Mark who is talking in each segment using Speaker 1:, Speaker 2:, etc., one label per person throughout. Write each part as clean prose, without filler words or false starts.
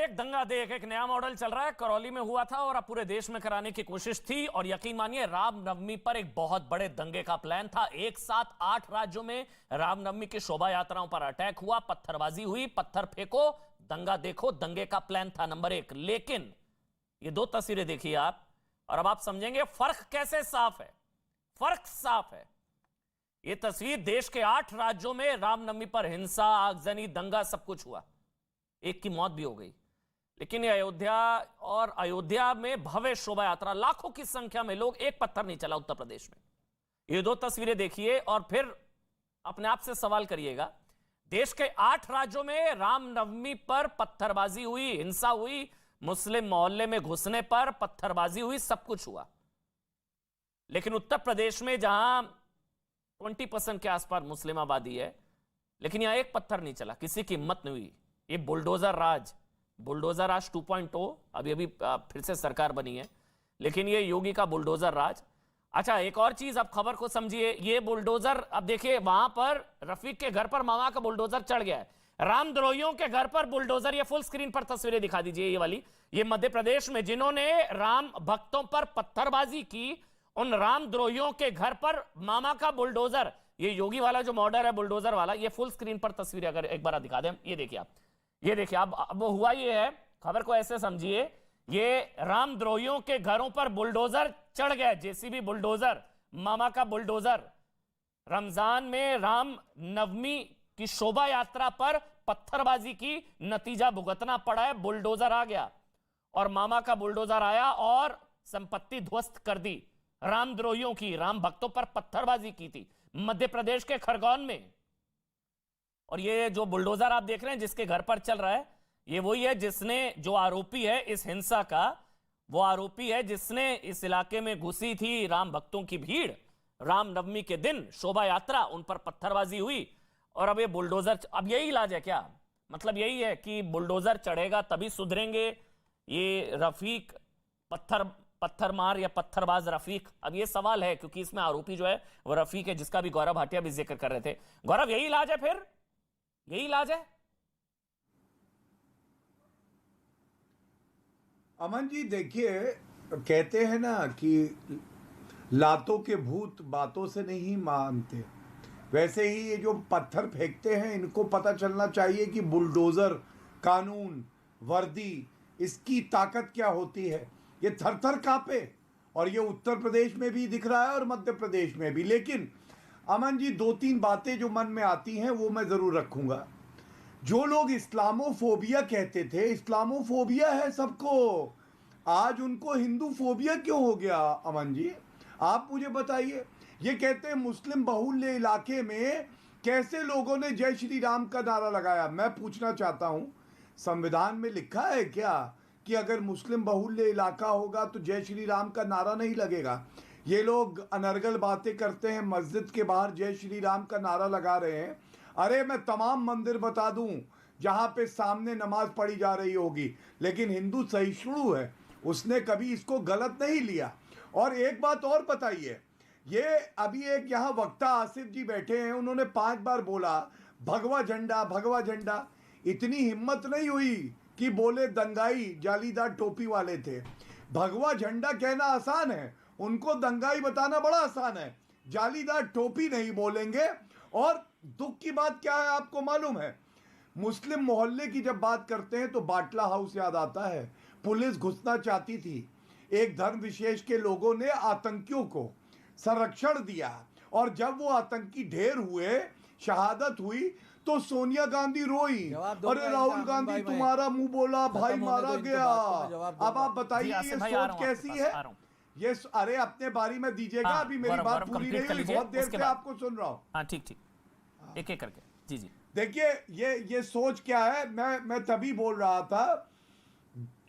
Speaker 1: देख दंगा देख, एक नया मॉडल चल रहा है। करौली में हुआ था और अब पूरे देश में कराने की कोशिश थी। और यकीन मानिए रामनवमी पर एक बहुत बड़े दंगे का प्लान था। एक साथ 8 राज्यों में रामनवमी की शोभा यात्राओं पर अटैक हुआ, पत्थरबाजी हुई, पत्थर फेंको, दंगा देखो, दंगे का प्लान था नंबर 1। लेकिन ये 2 तस्वीरें देखिए आप, और अब आप समझेंगे फर्क कैसे साफ है। फर्क साफ है। ये तस्वीर देश के 8 राज्यों में रामनवमी पर हिंसा, आगजनी, दंगा सब कुछ हुआ। एक की मौत भी हो गई। लेकिन ये अयोध्या में भव्य शोभा यात्रा, लाखों की संख्या में लोग, एक पत्थर नहीं चला उत्तर प्रदेश में। ये 2 तस्वीरें देखिए और फिर अपने आप से सवाल करिएगा। देश के 8 राज्यों में रामनवमी पर पत्थरबाजी हुई, हिंसा हुई, मुस्लिम मोहल्ले में घुसने पर पत्थरबाजी हुई, सब कुछ हुआ। लेकिन उत्तर प्रदेश में जहां 20% के आसपास मुस्लिम आबादी है, लेकिन यहां एक पत्थर नहीं चला, किसी की हिम्मत नहीं हुई। ये बुलडोजर राज 2.0 अभी फिर से सरकार बनी है, लेकिन ये योगी का बुलडोजर राज। अच्छा, एक और चीज आप खबर को समझिए। ये बुलडोजर, अब देखिए वहां पर रफीक के घर पर मामा का बुलडोजर चढ़ गया है। रामद्रोहियों के घर पर बुलडोजर, ये फुल स्क्रीन पर तस्वीरें दिखा दीजिए, ये वाली। ये मध्य प्रदेश में जिन्होंने राम भक्तों पर पत्थरबाजी की, उन रामद्रोहियों के घर पर मामा का बुलडोजर। ये योगी वाला जो मॉडल है बुलडोजर वाला, ये फुल स्क्रीन पर तस्वीर अगर एक बार दिखा दें, ये देखिए आप, ये देखिए। अब हुआ ये है, खबर को ऐसे समझिए, ये रामद्रोहियों के घरों पर बुलडोजर चढ़ गया, जेसीबी बुलडोजर, मामा का बुलडोजर। रमजान में राम नवमी की शोभा यात्रा पर पत्थरबाजी की, नतीजा भुगतना पड़ा है। बुलडोजर आ गया और मामा का बुलडोजर आया और संपत्ति ध्वस्त कर दी रामद्रोहियों की। राम भक्तों पर पत्थरबाजी की थी मध्य प्रदेश के खरगोन में। और ये जो बुलडोजर आप देख रहे हैं जिसके घर पर चल रहा है, ये वही है जिसने, जो आरोपी है इस हिंसा का, वो आरोपी है जिसने इस इलाके में घुसी थी राम भक्तों की भीड़। रामनवमी के दिन शोभा यात्रा, उन पर पत्थरबाजी हुई और अब ये बुलडोजर। अब यही इलाज है क्या? मतलब यही है कि बुलडोजर चढ़ेगा तभी सुधरेंगे ये रफीक, पत्थरमार या पत्थरबाज रफीक? अब ये सवाल है, क्योंकि इसमें आरोपी जो है वो रफीक है, जिसका भी गौरव भाटिया भी जिक्र कर रहे थे। गौरव, यही इलाज है? फिर यही इलाज है?
Speaker 2: अमन जी देखिए, कहते हैं ना कि लातों के भूत बातों से नहीं मानते, वैसे ही ये जो पत्थर फेंकते हैं इनको पता चलना चाहिए कि बुलडोजर, कानून, वर्दी, इसकी ताकत क्या होती है। ये थर थर कांपे, और ये उत्तर प्रदेश में भी दिख रहा है और मध्य प्रदेश में भी। लेकिन अमन जी 2-3 बातें जो मन में आती हैं वो मैं ज़रूर रखूंगा। जो लोग इस्लामोफोबिया कहते थे, इस्लामोफोबिया है सबको, आज उनको हिंदू फोबिया क्यों हो गया अमन जी? आप मुझे बताइए। ये कहते हैं मुस्लिम बहुल्य इलाके में कैसे लोगों ने जय श्री राम का नारा लगाया। मैं पूछना चाहता हूं, संविधान में लिखा है क्या कि अगर मुस्लिम बहुल्य इलाका होगा तो जय श्री राम का नारा नहीं लगेगा? ये लोग अनर्गल बातें करते हैं, मस्जिद के बाहर जय श्री राम का नारा लगा रहे हैं। अरे मैं तमाम मंदिर बता दूं जहां पे सामने नमाज पढ़ी जा रही होगी, लेकिन हिंदू सहिष्णु है, उसने कभी इसको गलत नहीं लिया। और एक बात और बताइए, ये अभी एक यहाँ वक्ता आसिफ जी बैठे हैं, उन्होंने 5 बार बोला भगवा झंडा, भगवा झंडा। इतनी हिम्मत नहीं हुई कि बोले दंगाई जालीदार टोपी वाले थे। भगवा झंडा कहना आसान है, उनको दंगाई बताना बड़ा आसान है। जालीदार टोपी नहीं बोलेंगे। और दुख की बात क्या है आपको मालूम है? मुस्लिम मोहल्ले की जब बात करते हैं तो बाटला हाउस याद आता है। पुलिस घुसना चाहती थी, एक धर्म विशेष के लोगों ने आतंकियों को संरक्षण दिया, और जब वो आतंकी ढेर हुए, शहादत हुई, तो सोनिया गांधी रोई, अरे राहुल गांधी तुम्हारा मुंह बोला भाई मारा गया। अब आप बताइए ये सोच कैसी है? ये अरे अपने बारी में दीजिएगा, अभी मेरी बात पूरी नहीं हुई, बहुत देर से आपको सुन रहा हूँ।
Speaker 1: हाँ ठीक, एक एक करके। जी जी,
Speaker 2: देखिए ये सोच क्या है। मैं तभी बोल रहा था,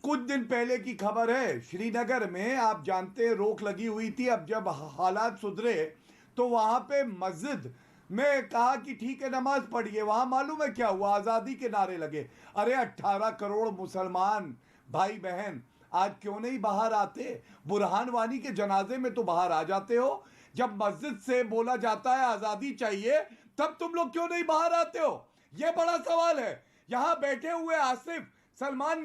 Speaker 2: कुछ दिन पहले की खबर है, श्रीनगर में आप जानते हैं रोक लगी हुई थी। अब जब हालात सुधरे तो वहां पे मस्जिद में कहा कि ठीक है नमाज पढ़िए। वहां मालूम है क्या हुआ? आजादी के नारे लगे। अरे 18 करोड़ मुसलमान भाई बहन आज क्यों नहीं बाहर आते? बुरहान वानी के जनाजे में तो बाहर आ जाते हो। जब मस्जिद से बोला जाता है आजादी चाहिए, तब तुम लोग क्यों नहीं बाहर आते हो? यह बड़ा सवाल है। यहां बैठे हुए आसिफ सलमान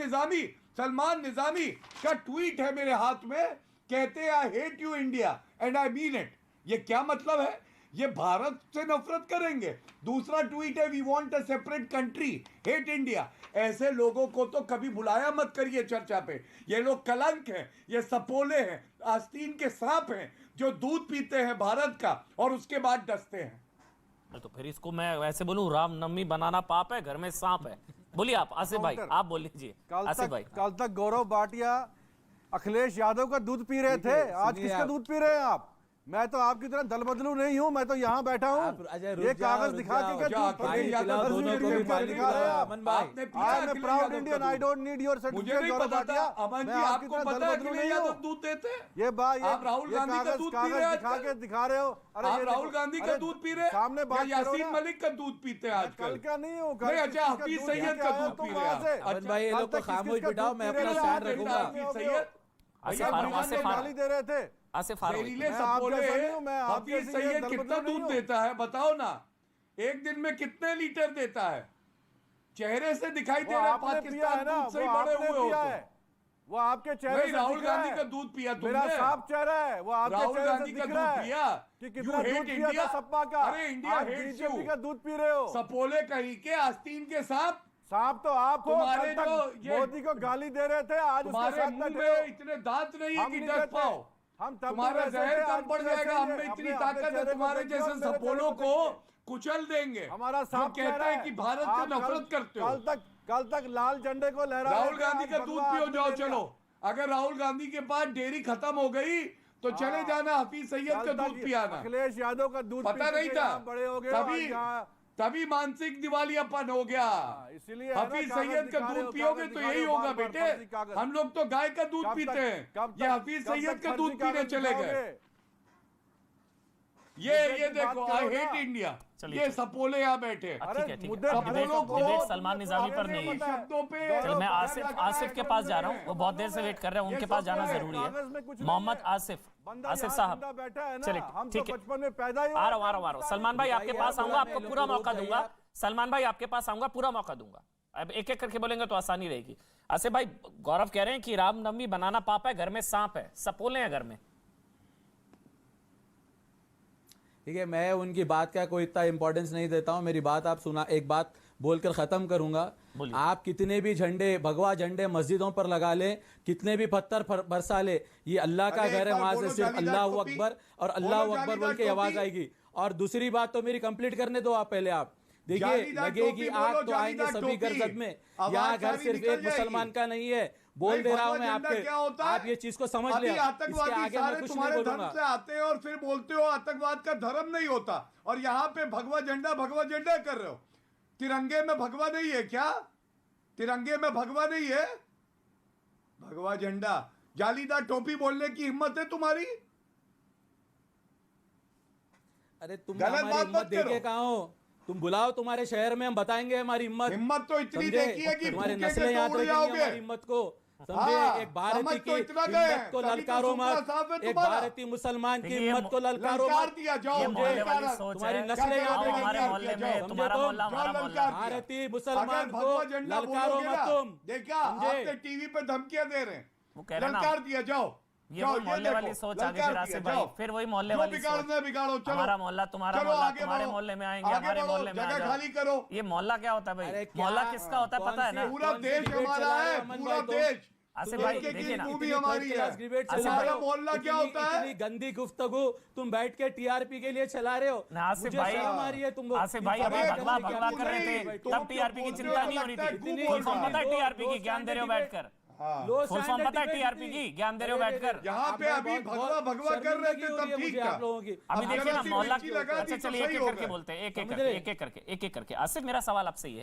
Speaker 2: निजामी का ट्वीट है मेरे हाथ में, कहते हैं I hate you India and I mean it. ये क्या मतलब है? ये भारत से नफरत करेंगे। दूसरा ट्वीट है we want a separate country, hate India. ऐसे लोगों को तो कभी बुलाया मत करिए चर्चा पे। ये लोग कलंक हैं, ये सपोले हैं, आस्तीन के सांप हैं जो दूध पीते हैं भारत का और उसके बाद डसते हैं।
Speaker 1: तो फिर इसको मैं वैसे बोलूं, रामनवमी बनाना पाप है, घर में सांप है। बोलिए आप आसिफ भाई, आप बोल लीजिए आसिफ भाई।
Speaker 3: कल तक गौरव भाटिया अखिलेश यादव का दूध पी रहे थे, आज किसका दूध पी रहे हैं आप? मैं तो आपकी तरह दल बदलू नहीं हूँ, मैं तो यहाँ बैठा हूँ। ये कागज दिखा के क्या दूध पी रहे हैं? I am proud Indian, I don't need your certificate Gaurav Bhatia. मैं आपकी तरह दल बदलू नहीं हूँ।
Speaker 2: दूध देते हैं
Speaker 3: ये बात,
Speaker 2: आप राहुल गांधी का दूध पी रहे हैं,
Speaker 3: दिखा रहे हो। अरे
Speaker 2: आप राहुल गांधी का दूध पी रहे हैं,
Speaker 3: सामने बात करो
Speaker 2: यासीन
Speaker 3: ना।
Speaker 2: मलिक का दूध पीते हैं आजकल।
Speaker 3: कल का नहीं हो,
Speaker 2: अच्छा हफीज सैयद का दूध पी रहे हैं।
Speaker 4: अमन भाई, ये लोग को खामोश बिठाओ, मैं अपना स्टैंड रखूंगा।
Speaker 3: गाली दे रहे थे।
Speaker 1: आसिफ फारूक,
Speaker 2: जहरीले
Speaker 3: मैं आप
Speaker 2: सपोले
Speaker 3: जैसा नहीं हूं, मैं आप
Speaker 2: हफीज
Speaker 3: जैसी
Speaker 2: सैयद
Speaker 3: दल
Speaker 2: कितना
Speaker 3: बदलू नहीं
Speaker 2: दूध
Speaker 3: हूं।
Speaker 2: देता है बताओ ना? एक दिन में कितने लीटर देता है? चेहरे से दिखाई दे
Speaker 3: वो
Speaker 2: रहा है
Speaker 3: आपने पिया
Speaker 2: पाकिस्तान
Speaker 3: है ना,
Speaker 2: दूध से ही
Speaker 3: वो
Speaker 2: बड़े
Speaker 3: आपने
Speaker 2: हुए हो
Speaker 3: पिया
Speaker 2: तो।
Speaker 3: है, वो आपके चेहरे
Speaker 2: नहीं,
Speaker 3: से
Speaker 2: राहुल
Speaker 3: दिख रहा
Speaker 2: गांधी
Speaker 3: है।
Speaker 2: का दूध पिया
Speaker 3: मेरा
Speaker 2: तुमने?
Speaker 3: साफ चेहरा है, वो आपके
Speaker 2: राहुल
Speaker 3: चेहरे
Speaker 2: गांधी
Speaker 3: से
Speaker 2: का
Speaker 3: दिख
Speaker 2: दूध
Speaker 3: रहा है
Speaker 2: पिया
Speaker 3: कि
Speaker 2: You
Speaker 3: कितना
Speaker 2: hate
Speaker 3: दूध पिया था
Speaker 2: India?
Speaker 3: सपा का।
Speaker 2: अरे इंडिया
Speaker 3: आज
Speaker 2: hates
Speaker 3: बीजेपी
Speaker 2: you।
Speaker 3: का दूध पी रहे हो।
Speaker 2: सपोले कहीं के आस्तीन के सांप
Speaker 3: साहब तो आप हो,
Speaker 2: तुम्हारे
Speaker 3: कल तक
Speaker 2: जो ये-
Speaker 3: मोदी को गाली दे रहे थे, आज उसके
Speaker 2: तुम्हारे
Speaker 3: साथ
Speaker 2: मुंह
Speaker 3: बैठे हो।
Speaker 2: में इतने दांत नहीं है
Speaker 3: हम
Speaker 2: कि
Speaker 3: नहीं
Speaker 2: डस
Speaker 3: कहते।
Speaker 2: पाओ।
Speaker 3: हम तब भी
Speaker 2: तुम्हारा
Speaker 3: वैसे
Speaker 2: जहर
Speaker 3: थे,
Speaker 2: कम
Speaker 3: आज
Speaker 2: पड़
Speaker 3: भी वैसे
Speaker 2: जाएगा,
Speaker 3: ही
Speaker 2: हम में
Speaker 3: हैं।
Speaker 2: इतनी
Speaker 3: अपने
Speaker 2: ताकत है
Speaker 3: चेहरे को
Speaker 2: तुम्हारे
Speaker 3: देखिए
Speaker 2: जैसे
Speaker 3: और मेरे
Speaker 2: सपोलों
Speaker 3: चेहरे
Speaker 2: को
Speaker 3: देखिए।
Speaker 2: कुचल देंगे।
Speaker 3: हमारा
Speaker 2: जो
Speaker 3: साफ
Speaker 2: कहता
Speaker 3: चेहरा
Speaker 2: है कि भारत से
Speaker 3: आप
Speaker 2: नफरत करते हो।
Speaker 3: कल तक लाल झंडे को लहरा रहे
Speaker 2: राहुल
Speaker 3: थे,
Speaker 2: गांधी
Speaker 3: आज
Speaker 2: का दूध
Speaker 3: भगवा
Speaker 2: पियो
Speaker 3: आपने
Speaker 2: जाओ
Speaker 3: ले लिया।
Speaker 2: चलो। अगर राहुल गांधी के पास डेयरी खत्म हो गई तो चले जाना हफीज सैयद
Speaker 3: कल
Speaker 2: का
Speaker 3: तक
Speaker 2: दूध पियाना।
Speaker 3: अखिलेश यादव का दूध
Speaker 2: पता
Speaker 3: पी
Speaker 2: नहीं
Speaker 3: के
Speaker 2: था,
Speaker 3: यहाँ बड़े हो गए हो,
Speaker 2: तभी
Speaker 3: आज यहाँ-
Speaker 2: तभी मानसिक दिवालियापन हो गया।
Speaker 3: इसीलिए है ना,
Speaker 2: हफीज
Speaker 3: कागज
Speaker 2: सैयद का
Speaker 3: दिखा रहे
Speaker 2: दूध
Speaker 3: हो,
Speaker 2: पियोगे
Speaker 3: कागज
Speaker 2: तो
Speaker 3: दिखा
Speaker 2: यही
Speaker 3: रहे हो,
Speaker 2: होगा
Speaker 3: बार-बार
Speaker 2: बेटे।
Speaker 3: फर्जी कागज।
Speaker 2: हम लोग तो गाय का दूध
Speaker 3: कब
Speaker 2: पीते
Speaker 3: तक-
Speaker 2: हैं,
Speaker 3: कब
Speaker 2: ये
Speaker 3: तक-
Speaker 2: हफीज
Speaker 3: कब
Speaker 2: सैयद
Speaker 3: तक
Speaker 2: का
Speaker 3: फर्जी
Speaker 2: दूध पीने
Speaker 3: कागज
Speaker 2: चले गए।
Speaker 3: दिखाओगे?
Speaker 2: ये
Speaker 3: मुद्दे की
Speaker 2: देखो
Speaker 3: बात
Speaker 2: आई
Speaker 3: करो
Speaker 2: हेट
Speaker 3: ना।
Speaker 2: इंडिया,
Speaker 1: चलिए,
Speaker 2: ये
Speaker 1: ठीक।
Speaker 2: सपोले यहाँ बैठे हैं।
Speaker 3: अरे
Speaker 1: ठीक है, ठीक है।
Speaker 3: मुद्दे
Speaker 1: अब
Speaker 3: अरे
Speaker 1: डिबेट-
Speaker 3: तो
Speaker 1: डिबेट
Speaker 3: बहुत-
Speaker 1: सलमान निजामी पर नहीं है।
Speaker 2: शब्दों पे
Speaker 1: चलो मैं आसिफ के पास जा रहा हूँ, वो बहुत देर से वेट कर रहे हैं, उनके पास जाना जरूरी
Speaker 3: कागज में कुछ
Speaker 1: है।
Speaker 3: नहीं
Speaker 1: मोहम्मद
Speaker 3: है।
Speaker 1: आसिफ
Speaker 3: बंदा
Speaker 1: आसिफ
Speaker 3: यहाँ
Speaker 1: साहब,
Speaker 3: जिंदा बैठा है ना,
Speaker 1: चलिए
Speaker 3: हम
Speaker 1: ठीक
Speaker 3: तो
Speaker 1: है,
Speaker 3: बचपन में पैदा ही
Speaker 1: आ रहा हूँ। सलमान भाई आपके पास आऊंगा, आपको पूरा मौका दूंगा। सलमान भाई आपके पास आऊंगा, पूरा मौका दूंगा। अब एक एक करके बोलेंगे तो आसानी रहेगी। आसिफ भाई, गौरव कह रहे हैं कि रामनवमी बनाना पाप है, घर में सांप है, सपोले हैं घर में।
Speaker 4: ठीक है, मैं उनकी बात का कोई इतना इंपॉर्टेंस नहीं देता हूं। मेरी बात आप सुना, एक बात बोलकर खत्म करूंगा।
Speaker 1: बोलिए।
Speaker 4: आप कितने भी झंडे, भगवा झंडे मस्जिदों पर लगा ले, कितने भी पत्थर बरसा ले, ये अल्लाह का
Speaker 2: अरे
Speaker 4: घर है,
Speaker 2: एक बार
Speaker 4: वहां से
Speaker 2: बोलो
Speaker 4: सिर्फ
Speaker 2: जालीदार
Speaker 4: अल्लाह
Speaker 2: टोपी।
Speaker 4: अकबर और
Speaker 2: बोलो
Speaker 4: अल्लाह अकबर
Speaker 2: जालीदार
Speaker 4: बोल के आवाज
Speaker 2: टोपी।
Speaker 4: आएगी। और दूसरी बात तो मेरी कंप्लीट करने दो आप पहले। आप देखिए,
Speaker 2: जालीदार
Speaker 4: लगेगी
Speaker 2: टोपी
Speaker 4: आग
Speaker 2: बोलो,
Speaker 4: तो आएंगे
Speaker 2: जालीदार
Speaker 4: सभी घर
Speaker 2: टोपी।
Speaker 4: सब में।
Speaker 2: आवाज
Speaker 4: यहाँ घर
Speaker 2: सारी
Speaker 4: सिर्फ
Speaker 2: निकल
Speaker 4: एक मुसलमान
Speaker 2: जाएगी।
Speaker 4: का नहीं है, बोल
Speaker 2: भाई,
Speaker 4: दे रहा हूं
Speaker 2: भगवा
Speaker 4: मैं
Speaker 2: झंडा
Speaker 4: आपके,
Speaker 2: क्या होता है?
Speaker 4: आप ये चीज को समझ
Speaker 2: अभी
Speaker 4: ले। इसके
Speaker 2: आतंकवादी
Speaker 4: आगे मैं
Speaker 2: सारे
Speaker 4: कुछ नहीं
Speaker 2: तुम्हारे धर्म
Speaker 4: बोलूंगा।
Speaker 2: से आते हैं और फिर बोलते हो आतंकवाद का धर्म नहीं होता, और यहाँ पे भगवा झंडा कर रहे हो। तिरंगे में भगवा नहीं है क्या? तिरंगे में भगवा नहीं है? भगवा झंडा, जालीदार टोपी बोलने की हिम्मत है तुम्हारी?
Speaker 4: अरे तुम
Speaker 2: गलत
Speaker 4: हमारी
Speaker 2: बात
Speaker 4: हिम्मत
Speaker 2: मत करो।
Speaker 4: देखे कहाँ हो? तुम बुलाओ तुम्हारे शहर में, हम बताएंगे हमारी हिम्मत
Speaker 2: तो इतनी
Speaker 4: समझे?
Speaker 2: देखी है कि
Speaker 4: तुम्हारी
Speaker 2: भूखे
Speaker 4: नस्लें
Speaker 2: के
Speaker 4: याद
Speaker 2: तो उड़
Speaker 4: रखेंगी
Speaker 2: जाओगे।
Speaker 4: हमारी हिम्मत को, समझे?
Speaker 2: हाँ,
Speaker 4: एक भारतीय
Speaker 2: समझ
Speaker 4: की
Speaker 2: तो इतना गए,
Speaker 4: हिम्मत को
Speaker 2: तभी तो
Speaker 4: ललकारो
Speaker 2: सुपड़ा
Speaker 4: मत,
Speaker 2: साफ है
Speaker 4: एक
Speaker 2: तुम्हारा।
Speaker 4: भारतीय मुसलमान की
Speaker 1: देखिए,
Speaker 4: हिम्मत को ललकारो
Speaker 2: ललकार
Speaker 4: मत।
Speaker 2: दिया जाओ,
Speaker 1: ये मोहल्ले
Speaker 2: ललकार-
Speaker 1: वाली सोच
Speaker 4: तुम्हारी
Speaker 1: है।
Speaker 4: नस्लें याद
Speaker 1: आओ
Speaker 4: रखेंगी
Speaker 1: हमारे
Speaker 4: आपकी,
Speaker 1: मोहल्ले
Speaker 4: जाओ,
Speaker 1: में,
Speaker 4: समझे
Speaker 1: तुम्हारा
Speaker 4: तुम?
Speaker 1: मोहल्ला हमारा
Speaker 2: जाओ,
Speaker 1: मोहल्ला।
Speaker 2: ललकार।
Speaker 4: भारतीय
Speaker 2: अगर
Speaker 4: मुसलमान को
Speaker 2: भगवा झंडा
Speaker 4: ललकारो
Speaker 2: बोलोगे
Speaker 4: मत
Speaker 2: ना,
Speaker 4: तुम,
Speaker 2: देखा
Speaker 4: समझे?
Speaker 2: आपने टीवी पे धमकियां दे रहे हैं,
Speaker 1: वो कह रहे हैं ना,
Speaker 2: ललकार दिया जाओ।
Speaker 1: ये
Speaker 2: जाओ,
Speaker 1: वो मोहल्ले
Speaker 2: देखो,
Speaker 1: वाली सोच आगे
Speaker 2: ललकार
Speaker 1: फिर आसिफ
Speaker 2: दिया,
Speaker 1: भाई,
Speaker 2: जाओ।
Speaker 1: फिर वही मोहल्ले
Speaker 2: जो
Speaker 1: वाली सोच।
Speaker 2: बिगाड़ना है बिगाड़ो, चलो
Speaker 1: हमारा मोहल्ला तुम्हारा
Speaker 2: चलो,
Speaker 1: मोहल्ला,
Speaker 2: आगे
Speaker 1: तुम्हारे
Speaker 2: बढ़ो।
Speaker 1: मोहल्ले में आएंगे,
Speaker 2: आगे
Speaker 1: हमारे
Speaker 2: बढ़ो,
Speaker 1: मोहल्ले में आ
Speaker 2: जगह
Speaker 1: जाओ।
Speaker 2: खाली करो।
Speaker 1: ये मोहल्ला क्या होता है भाई?
Speaker 4: अरे क्या-
Speaker 1: मोहल्ला किसका होता है
Speaker 4: कौन
Speaker 1: पता है
Speaker 4: सी-
Speaker 1: ना?
Speaker 2: पूरा
Speaker 4: कौन सी
Speaker 2: देश
Speaker 4: डिबेट
Speaker 2: हमारा
Speaker 4: चला रहे
Speaker 2: है,
Speaker 4: हो अमन
Speaker 2: पूरा
Speaker 4: भाई तुम?
Speaker 2: देश।
Speaker 1: आसिफ
Speaker 4: तुम
Speaker 1: भाई,
Speaker 4: एक- एक
Speaker 1: देखिए ना,
Speaker 2: भूमि
Speaker 4: इतनी
Speaker 2: हमारी
Speaker 4: थर्ड क्लास
Speaker 2: है।
Speaker 4: डिबेट
Speaker 1: आसिफ
Speaker 4: चला
Speaker 1: भाई,
Speaker 4: रहे हो।
Speaker 2: मोहल्ला क्या
Speaker 4: इतनी-
Speaker 2: होता है?
Speaker 4: इतनी गंदी गुफ्तगू तुम बैठ के टीआरपी के लिए चला रहे हो।
Speaker 1: ना आसिफ
Speaker 4: मुझे
Speaker 1: भाई,
Speaker 4: शर्म आ रही है तुमको।
Speaker 1: आसिफ भाई
Speaker 4: इस
Speaker 1: अभी
Speaker 4: बात
Speaker 1: भगवा
Speaker 4: करने की
Speaker 1: भगवा
Speaker 4: क्या
Speaker 1: कर रहे
Speaker 4: जरूरत है?
Speaker 1: थे,
Speaker 2: तुम
Speaker 1: तब
Speaker 2: तो
Speaker 1: टीआरपी की
Speaker 2: बोलते
Speaker 1: चिंता
Speaker 2: हो,
Speaker 1: नहीं हो रही
Speaker 2: लगता है
Speaker 1: थी।
Speaker 2: खूब
Speaker 4: इतनी
Speaker 2: बोल
Speaker 1: फुल फॉर्म
Speaker 2: रहा
Speaker 1: पता है
Speaker 4: लो-
Speaker 1: टीआरपी
Speaker 4: लो
Speaker 1: की, ज्ञान दे रहे हो
Speaker 4: स्टैंडर्ड
Speaker 1: बैठकर।
Speaker 2: हाँ।
Speaker 4: लो
Speaker 1: फुल फॉर्म
Speaker 4: स्टैंडर्ड
Speaker 1: पता है
Speaker 4: डिबेट
Speaker 1: टीआरपी
Speaker 4: थी।
Speaker 1: की, ज्ञान दे रहे हो
Speaker 4: अरे
Speaker 1: बैठकर।
Speaker 2: यहाँ पे
Speaker 4: मैं
Speaker 2: अभी
Speaker 4: बहुत-
Speaker 2: भगवा भगवा कर रहे थे
Speaker 4: शर्मिंदगी हो रही
Speaker 2: तब
Speaker 4: है
Speaker 2: ठीक
Speaker 4: मुझे
Speaker 2: था।
Speaker 4: आप लोगों की।
Speaker 1: अभी
Speaker 2: अब
Speaker 1: देखिए ना
Speaker 2: जरा सी
Speaker 1: मोहल्ला,
Speaker 2: मिर्ची लगा दी
Speaker 1: अच्छा
Speaker 2: तो
Speaker 1: चलिए एक
Speaker 2: सही
Speaker 1: एक
Speaker 2: हो
Speaker 1: करके
Speaker 2: गए।
Speaker 1: बोलते हैं, एक एक
Speaker 4: समझ
Speaker 1: करके,
Speaker 4: रहे?
Speaker 1: एक एक करके, एक एक करके। आसिफ मेरा सवाल आपसे ये है,